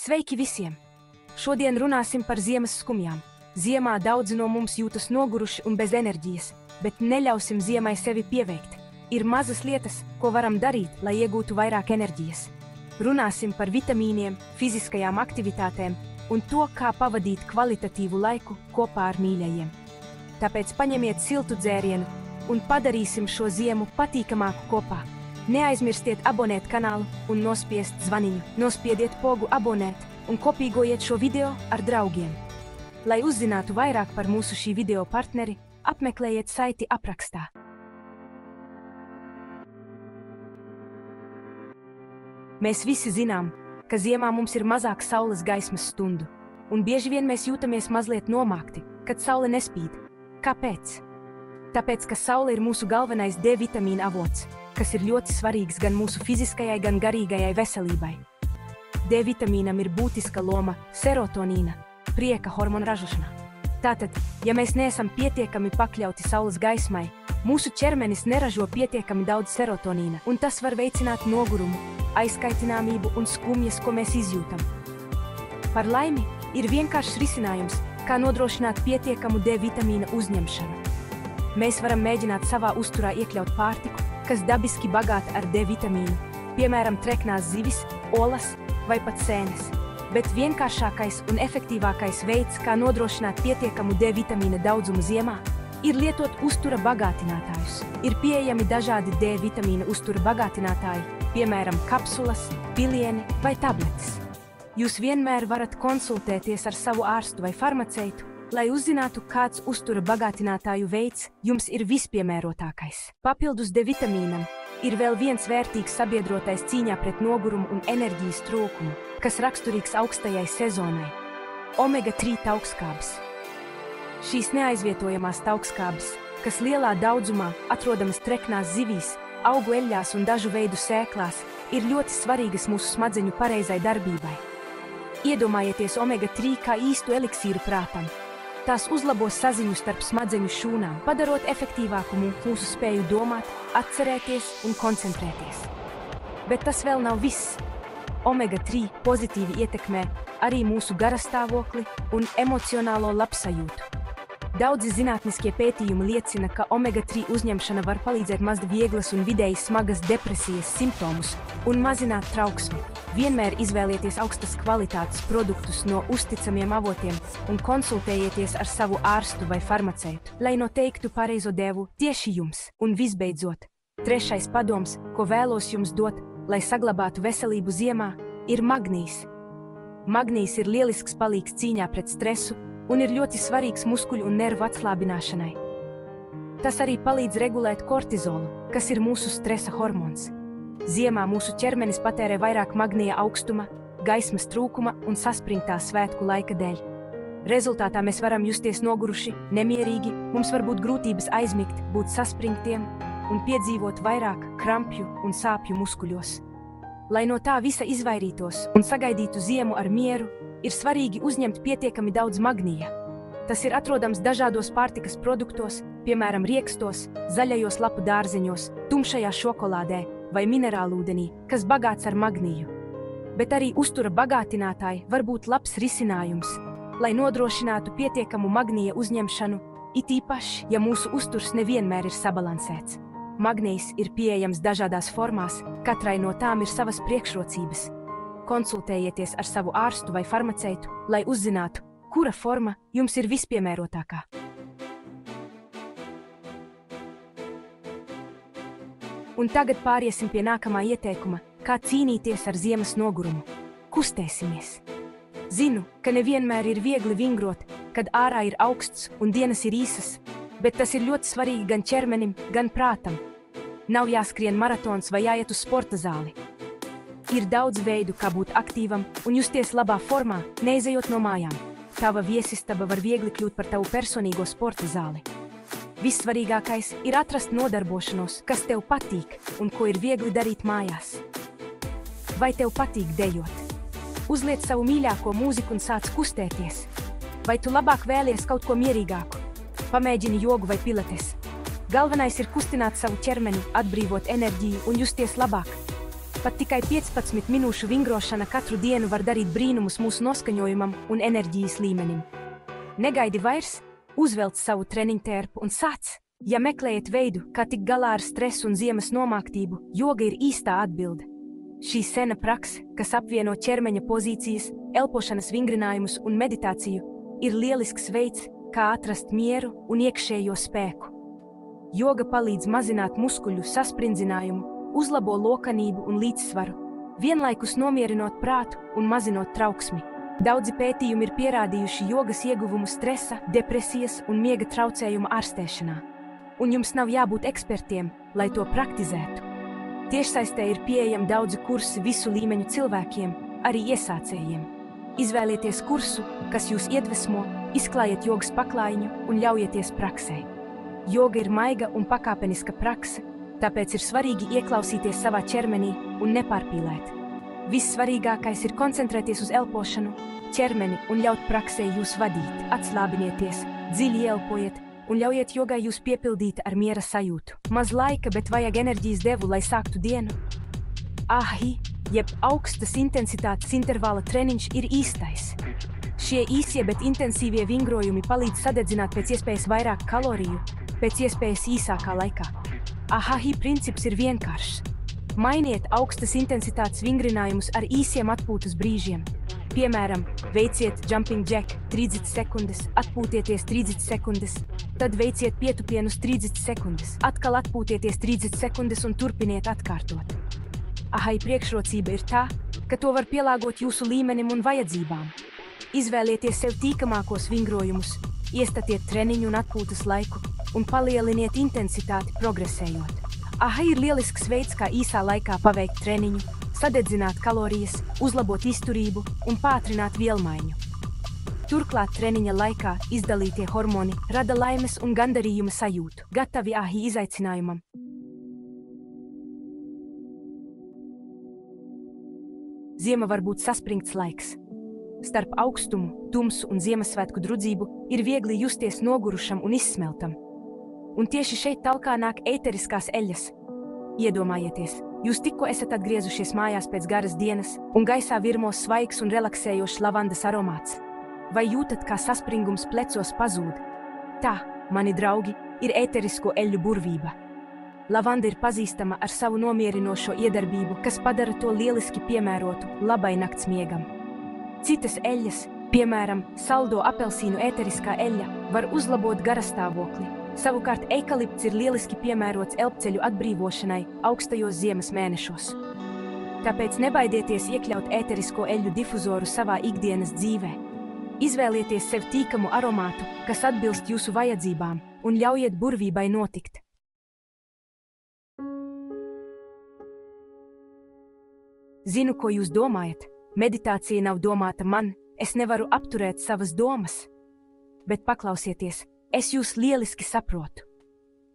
Sveiki visiem! Šodien runāsim par ziemas skumjām. Ziemā daudzi no mums jūtas noguruši un bez enerģijas, bet neļausim ziemai sevi pieveikt. Ir mazas lietas, ko varam darīt, lai iegūtu vairāk enerģijas. Runāsim par vitamīniem, fiziskajām aktivitātēm un to, kā pavadīt kvalitatīvu laiku kopā ar mīļajiem. Tāpēc paņemiet siltu dzērienu un padarīsim šo ziemu patīkamāku kopā. Neaizmirstiet abonēt kanālu un nospiest zvaniņu. Nospiediet pogu abonēt un kopīgojiet šo video ar draugiem. Lai uzzinātu vairāk par mūsu šī video partneri, apmeklējiet saiti aprakstā. Mēs visi zinām, ka ziemā mums ir mazāk saules gaismas stundu, un bieži vien mēs jūtamies mazliet nomākti, kad saule nespīd. Kāpēc? Tāpēc, ka saule ir mūsu galvenais D vitamīna avots, kas ir ļoti svarīgs gan mūsu fiziskajai, gan garīgajai veselībai. D vitamīnam ir būtiska loma serotonīna, prieka hormona ražošanā. Tātad, ja mēs neesam pietiekami pakļauti saules gaismai, mūsu ķermenis neražo pietiekami daudz serotonīna, un tas var veicināt nogurumu, aizkaitināmību un skumjas, ko mēs izjūtam. Par laimi, ir vienkāršs risinājums, kā nodrošināt pietiekamu D vitamīna uzņemšanu. Mēs varam mēģināt savā uzturā iekļaut pārtiku, kas dabiski bagāta ar D vitamīnu, piemēram, treknās zivis, olas vai pat sēnes. Bet vienkāršākais un efektīvākais veids, kā nodrošināt pietiekamu D vitamīna daudzumu ziemā, ir lietot uztura bagātinātājus. Ir pieejami dažādi D vitamīna uztura bagātinātāji, piemēram, kapsulas, pilieni vai tabletes. Jūs vienmēr varat konsultēties ar savu ārstu vai farmaceitu, lai uzzinātu, kāds uztura bagātinātāju veids jums ir vispiemērotākais. Papildus D vitamīnam ir vēl viens vērtīgs sabiedrotais cīņā pret nogurumu un enerģijas trūkumu, kas raksturīgs augstajai sezonai – omega-3 taukskābes. Šīs neaizvietojamās taukskābes, kas lielā daudzumā atrodamas treknās zivīs, augu eļļās un dažu veidu sēklās, ir ļoti svarīgas mūsu smadzeņu pareizai darbībai. Iedomājieties omega-3 kā īstu eliksīru prātam. Tās uzlabos saziņu starp smadzeņu šūnām, padarot efektīvāku mūsu spēju domāt, atcerēties un koncentrēties. Bet tas vēl nav viss. Omega-3 pozitīvi ietekmē arī mūsu garastāvokli un emocionālo labsajūtu. Daudzi zinātniskie pētījumi liecina, ka omega-3 uzņemšana var palīdzēt mazt vieglas un vidēji smagas depresijas simptomus un mazināt trauksmi. Vienmēr izvēlieties augstas kvalitātes produktus no uzticamiem avotiem un konsultējieties ar savu ārstu vai farmaceitu, lai noteiktu pareizo devu tieši jums. Un visbeidzot, trešais padoms, ko vēlos jums dot, lai saglabātu veselību ziemā, ir magnijs. Magnijs ir lielisks palīgs cīņā pret stresu un ir ļoti svarīgs muskuļu un nervu atslābināšanai. Tas arī palīdz regulēt kortizolu, kas ir mūsu stresa hormons. Ziemā mūsu ķermenis patērē vairāk magnija augstuma, gaismas trūkuma un saspringtā svētku laika dēļ. Rezultātā mēs varam justies noguruši, nemierīgi, mums var būt grūtības aizmigt, būt saspringtiem un piedzīvot vairāk krampju un sāpju muskuļos. Lai no tā visa izvairītos un sagaidītu ziemu ar mieru, ir svarīgi uzņemt pietiekami daudz magnija. Tas ir atrodams dažādos pārtikas produktos, piemēram, riekstos, zaļajos lapu dārzeņos, tumšajā šokolādē vai minerālūdenī, kas bagāts ar magniju. Bet arī uztura bagātinātāji var būt labs risinājums, lai nodrošinātu pietiekamu magnija uzņemšanu, it īpaši, ja mūsu uzturs nevienmēr ir sabalansēts. Magnijs ir pieejams dažādās formās, katrai no tām ir savas priekšrocības. Konsultējieties ar savu ārstu vai farmaceitu, lai uzzinātu, kura forma jums ir vispiemērotākā. Un tagad pāriesim pie nākamā ieteikuma, kā cīnīties ar ziemas nogurumu. Kustēsimies! Zinu, ka nevienmēr ir viegli vingrot, kad ārā ir augsts un dienas ir īsas, bet tas ir ļoti svarīgi gan ķermenim, gan prātam. Nav jāskrien maratons vai jāiet uz sporta zāli. Ir daudz veidu, kā būt aktīvam un justies labā formā, neizejot no mājām. Tava viesistaba var viegli kļūt par tavu personīgo sporta zāli. Vissvarīgākais ir atrast nodarbošanos, kas tev patīk un ko ir viegli darīt mājās. Vai tev patīk dejot? Uzliec savu mīļāko mūziku un sāc kustēties. Vai tu labāk vēlies kaut ko mierīgāku? Pamēģini jogu vai pilates. Galvenais ir kustināt savu ķermeni, atbrīvot enerģiju un justies labāk. Pat tikai 15 minūšu vingrošana katru dienu var darīt brīnumus mūsu noskaņojumam un enerģijas līmenim. Negaidi vairs, uzvelc savu treniņtērpu un sāc! Ja meklējat veidu, kā tikt galā ar stresu un ziemas nomāktību, joga ir īstā atbilde. Šī sena prakse, kas apvieno ķermeņa pozīcijas, elpošanas vingrinājumus un meditāciju, ir lielisks veids, kā atrast mieru un iekšējo spēku. Joga palīdz mazināt muskuļu sasprindzinājumu, uzlabo lokanību un līdzsvaru, vienlaikus nomierinot prātu un mazinot trauksmi. Daudzi pētījumi ir pierādījuši jogas ieguvumu stresa, depresijas un miega traucējumu ārstēšanā. Un jums nav jābūt ekspertiem, lai to praktizētu. Tiešsaistē ir pieejami daudzi kursi visu līmeņu cilvēkiem, arī iesācējiem. Izvēlieties kursu, kas jūs iedvesmo, izklājiet jogas paklājiņu un ļaujieties praksē. Joga ir maiga un pakāpeniska prakse, tāpēc ir svarīgi ieklausīties savā ķermenī un nepārpīlēt. Vissvarīgākais ir koncentrēties uz elpošanu, ķermeni un ļaut praksē jūs vadīt. Atslābinieties, dziļi elpojiet un ļaujiet jogai jūs piepildīt ar miera sajūtu. Maz laika, bet vajag enerģijas devu, lai sāktu dienu. AHI, jeb augstas intensitātes intervāla treniņš ir īstais. Šie īsie, bet intensīvie vingrojumi palīdz sadedzināt pēc iespējas vairāk kaloriju, pēc iespējas īsākā laikā. AHI princips ir vienkāršs. Mainiet augstas intensitātes vingrinājumus ar īsiem atpūtas brīžiem. Piemēram, veiciet jumping jack 30 sekundes, atpūtieties 30 sekundes, tad veiciet pietupienus 30 sekundes, atkal atpūtieties 30 sekundes un turpiniet atkārtot. AHI priekšrocība ir tā, ka to var pielāgot jūsu līmenim un vajadzībām. Izvēlieties sev tīkamākos vingrojumus, iestatiet treniņu un atpūtas laiku un palieliniet intensitāti progresējot. AHI ir lielisks veids, kā īsā laikā paveikt treniņu, sadedzināt kalorijas, uzlabot izturību un pātrināt vielmaiņu. Turklāt treniņa laikā izdalītie hormoni rada laimes un gandarījuma sajūtu. Gatavi AHI izaicinājumam? Ziema var būt saspringts laiks. Starp augstumu, tumsu un Ziemassvētku drudzību ir viegli justies nogurušam un izsmeltam. Un tieši šeit talkā nāk ēteriskās eļļas. Iedomājieties, jūs tikko esat atgriezušies mājās pēc garas dienas, un gaisā virmo svaigs un relaksējošs lavandas aromāts. Vai jūtat, kā saspringums plecos pazūd? Tā, mani draugi, ir ēterisko eļļu burvība. Lavanda ir pazīstama ar savu nomierinošo iedarbību, kas padara to lieliski piemērotu labai nakts miegam. Citas eļļas, piemēram, saldo apelsīnu ēteriskā eļļa, var uzlabot garastāvokli. Savukārt eikalipts ir lieliski piemērots elpceļu atbrīvošanai augstajos ziemas mēnešos. Tāpēc nebaidieties iekļaut ēterisko eļļu difuzoru savā ikdienas dzīvē. Izvēlieties sev tīkamu aromātu, kas atbilst jūsu vajadzībām, un ļaujiet burvībai notikt. Zinu, ko jūs domājat. Meditācija nav domāta man, es nevaru apturēt savas domas. Bet paklausieties, es jūs lieliski saprotu.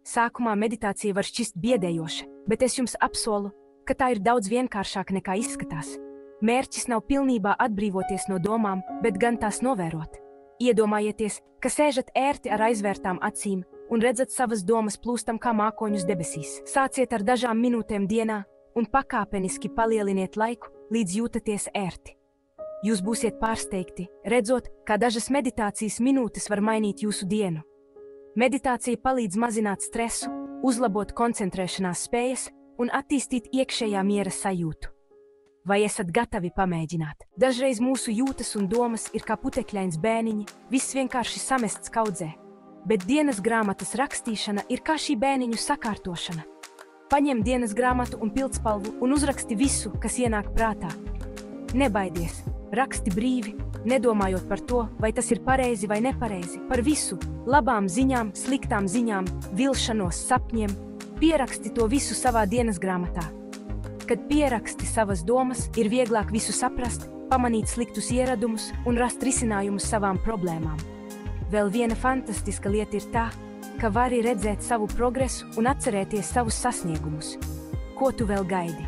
Sākumā meditācija var šķist biedējoša, bet es jums apsolu, ka tā ir daudz vienkāršāka nekā izskatās. Mērķis nav pilnībā atbrīvoties no domām, bet gan tās novērot. Iedomājieties, ka sēžat ērti ar aizvērtām acīm un redzat savas domas plūstam kā mākoņus debesīs. Sāciet ar dažām minūtēm dienā un pakāpeniski palieliniet laiku, līdz jūtaties ērti. Jūs būsiet pārsteigti, redzot, kā dažas meditācijas minūtes var mainīt jūsu dienu. Meditācija palīdz mazināt stresu, uzlabot koncentrēšanās spējas un attīstīt iekšējā miera sajūtu. Vai esat gatavi pamēģināt? Dažreiz mūsu jūtas un domas ir kā putekļains bēniņi, viss vienkārši samests kaudzē. Bet dienas grāmatas rakstīšana ir kā šī bēniņu sakārtošana. Paņem dienas grāmatu un pildspalvu un uzraksti visu, kas ienāk prātā. Nebaidies, raksti brīvi, nedomājot par to, vai tas ir pareizi vai nepareizi, par visu, labām ziņām, sliktām ziņām, vilšanos, sapņiem. Pieraksti to visu savā dienas grāmatā. Kad pieraksti savas domas, ir vieglāk visu saprast, pamanīt sliktus ieradumus un rast risinājumus savām problēmām. Vēl viena fantastiska lieta ir tā, ka vari redzēt savu progresu un atcerēties savus sasniegumus. Ko tu vēl gaidi?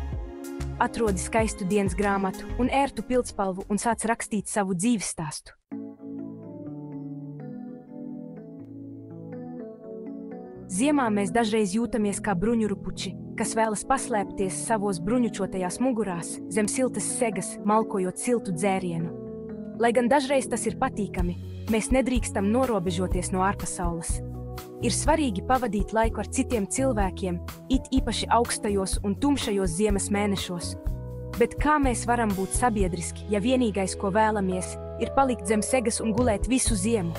Atrodi skaistu dienas grāmatu un ērtu pildspalvu un sāc rakstīt savu dzīves stāstu. Ziemā mēs dažreiz jūtamies kā bruņurupuči, kas vēlas paslēpties savos bruņučotajās mugurās, zem siltas segas, malkojot siltu dzērienu. Lai gan dažreiz tas ir patīkami, mēs nedrīkstam norobežoties no ārpasaules. Ir svarīgi pavadīt laiku ar citiem cilvēkiem, it īpaši augstajos un tumšajos ziemas mēnešos. Bet kā mēs varam būt sabiedriski, ja vienīgais, ko vēlamies, ir palikt zem segas un gulēt visu ziemu?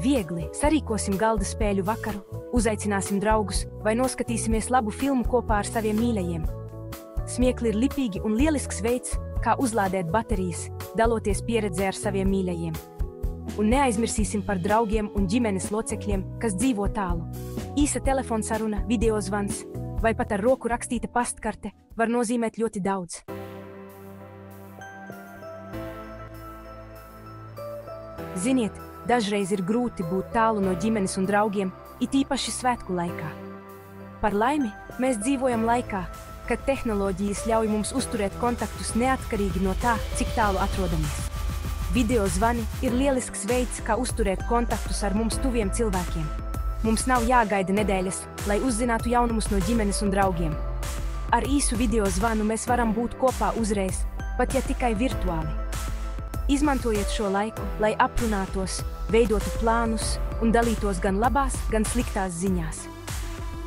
Viegli, sarīkosim galda spēļu vakaru, uzaicināsim draugus vai noskatīsimies labu filmu kopā ar saviem mīļajiem. Smiekli ir lipīgi un lielisks veids, kā uzlādēt baterijas, daloties pieredzē ar saviem mīļajiem. Un neaizmirsīsim par draugiem un ģimenes locekļiem, kas dzīvo tālu. Īsa telefonsaruna, videozvans vai pat ar roku rakstīta pastkarte var nozīmēt ļoti daudz. Ziniet, dažreiz ir grūti būt tālu no ģimenes un draugiem, it īpaši svētku laikā. Par laimi, mēs dzīvojam laikā, kad tehnoloģijas ļauj mums uzturēt kontaktus neatkarīgi no tā, cik tālu atrodamies. Videozvani ir lielisks veids, kā uzturēt kontaktus ar mums tuviem cilvēkiem. Mums nav jāgaida nedēļas, lai uzzinātu jaunumus no ģimenes un draugiem. Ar īsu videozvanu mēs varam būt kopā uzreiz, pat ja tikai virtuāli. Izmantojiet šo laiku, lai aprunātos, veidotu plānus un dalītos gan labās, gan sliktās ziņās.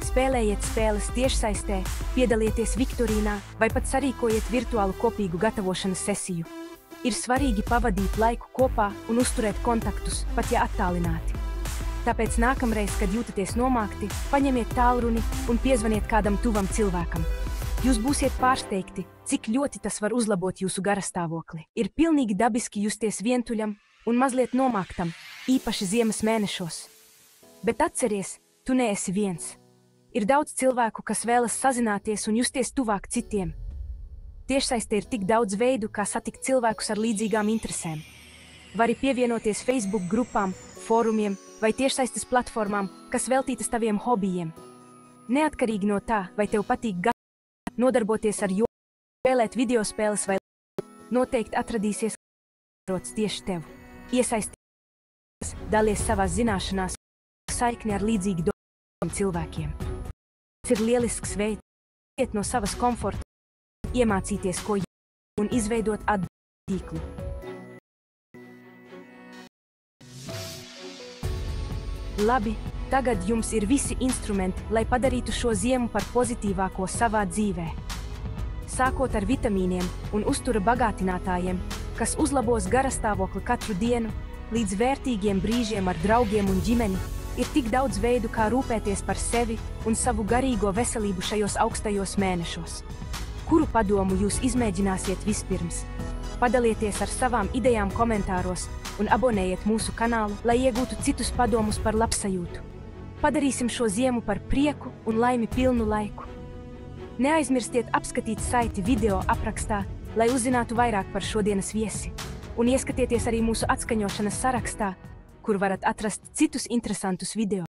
Spēlējiet spēles tiešsaistē, piedalieties viktorīnā vai pat sarīkojiet virtuālu kopīgu gatavošanas sesiju. Ir svarīgi pavadīt laiku kopā un uzturēt kontaktus, pat ja attālināti. Tāpēc nākamreiz, kad jūtaties nomākti, paņemiet tālruni un piezvaniet kādam tuvam cilvēkam. Jūs būsiet pārsteigti, cik ļoti tas var uzlabot jūsu garastāvokli. Ir pilnīgi dabiski justies vientuļam un mazliet nomāktam, īpaši ziemas mēnešos. Bet atceries, tu neesi viens. Ir daudz cilvēku, kas vēlas sazināties un justies tuvāk citiem. Tiešsaistē ir tik daudz veidu, kā satikt cilvēkus ar līdzīgām interesēm. Vari pievienoties Facebook grupām, fórumiem vai tiešsaistes platformām, kas veltītas taviem hobijiem. Neatkarīgi no tā, vai tev patīk nodarboties ar joku, spēlēt videospēles vai noteikti atradīsies rots tieši tev. Iesaisties, dalies savās zināšanās, saikni ar līdzīgi domātiem cilvēkiem. Tas ir lielisks veids, iet no savas komforta, iemācīties, ko un izveidot tīklu. Labi, tagad jums ir visi instrumenti, lai padarītu šo ziemu par pozitīvāko savā dzīvē. Sākot ar vitamīniem un uztura bagātinātājiem, kas uzlabos garastāvokli katru dienu, līdz vērtīgiem brīžiem ar draugiem un ģimeni, ir tik daudz veidu, kā rūpēties par sevi un savu garīgo veselību šajos augstajos mēnešos. Kuru padomu jūs izmēģināsiet vispirms? Padalieties ar savām idejām komentāros un abonējiet mūsu kanālu, lai iegūtu citus padomus par labsajūtu. Padarīsim šo ziemu par prieku un laimi pilnu laiku. Neaizmirstiet apskatīt saiti video aprakstā, lai uzzinātu vairāk par šodienas viesi. Un ieskatieties arī mūsu atskaņošanas sarakstā, kur varat atrast citus interesantus video.